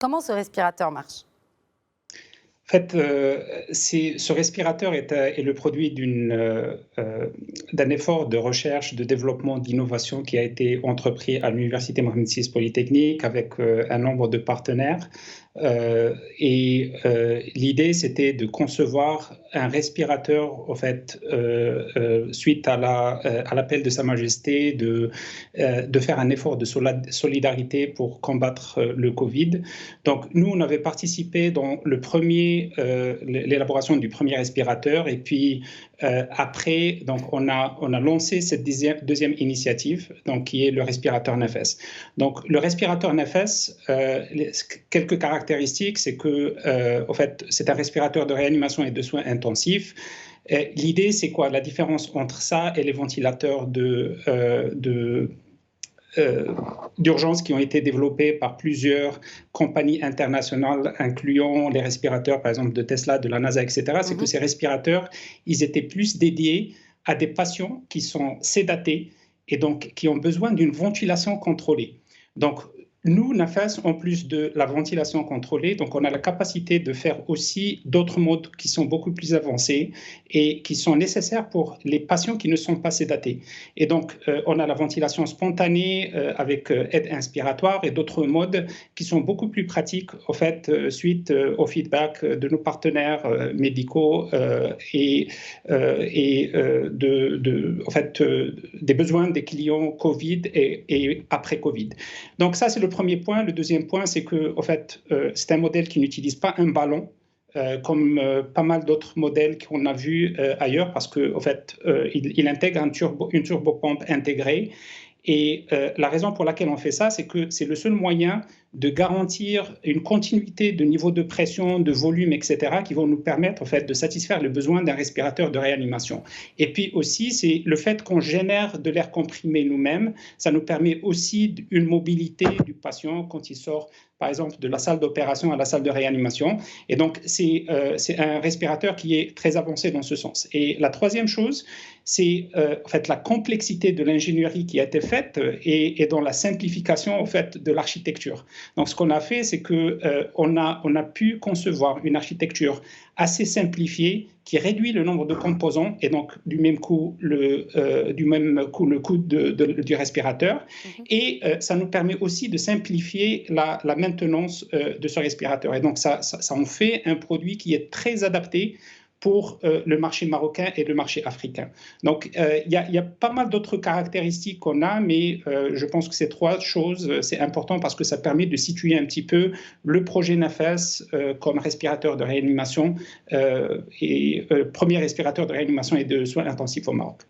Comment ce respirateur marche? En fait, ce respirateur est le produit d'un effort de recherche, de développement, d'innovation qui a été entrepris à l'université Mohamed VI Polytechnique avec un nombre de partenaires. L'idée, c'était de concevoir un respirateur, en fait, suite à l'appel de Sa Majesté de faire un effort de solidarité pour combattre le Covid. Donc, nous, on avait participé dans l'élaboration du premier respirateur, et puis après, donc, on a lancé cette deuxième initiative, donc, qui est le respirateur NFS. Donc, le respirateur NFS, quelques caractéristiques, c'est que, en fait, c'est un respirateur de réanimation et de soins intensifs. L'idée, c'est quoi? La différence entre ça et les ventilateurs d'urgence qui ont été développés par plusieurs compagnies internationales, incluant les respirateurs, par exemple, de Tesla, de la NASA, etc., c'est que ces respirateurs, ils étaient plus dédiés à des patients qui sont sédatés et donc qui ont besoin d'une ventilation contrôlée. Donc, nous, NAFAS, en plus de la ventilation contrôlée, donc on a la capacité de faire aussi d'autres modes qui sont beaucoup plus avancés et qui sont nécessaires pour les patients qui ne sont pas sédatés. Et donc, on a la ventilation spontanée avec aide inspiratoire et d'autres modes qui sont beaucoup plus pratiques, en fait, suite au feedback de nos partenaires médicaux en fait, des besoins des clients Covid et après Covid. Donc ça, c'est le premier point. Le deuxième point, c'est que, en fait, c'est un modèle qui n'utilise pas un ballon, comme pas mal d'autres modèles qu'on a vus ailleurs, parce qu'en fait, il intègre une turbopompe intégrée. Et la raison pour laquelle on fait ça, c'est que c'est le seul moyen de garantir une continuité de niveau de pression, de volume, etc., qui vont nous permettre, en fait, de satisfaire les besoins d'un respirateur de réanimation. Et puis aussi, c'est le fait qu'on génère de l'air comprimé nous-mêmes, ça nous permet aussi une mobilité du patient quand il sort, par exemple, de la salle d'opération à la salle de réanimation. Et donc, c'est un respirateur qui est très avancé dans ce sens. Et la troisième chose, c'est en fait la complexité de l'ingénierie qui a été faite et dans la simplification, en fait, de l'architecture. Donc, ce qu'on a fait, c'est qu'on a pu concevoir une architecture assez simplifiée qui réduit le nombre de composants et donc du même coup le coût du respirateur. Et ça nous permet aussi de simplifier la maintenance de ce respirateur. Et donc, ça en fait un produit qui est très adapté pour le marché marocain et le marché africain. Donc, il y a pas mal d'autres caractéristiques qu'on a, mais je pense que ces trois choses, c'est important parce que ça permet de situer un petit peu le projet NAFAS comme respirateur de réanimation premier respirateur de réanimation et de soins intensifs au Maroc.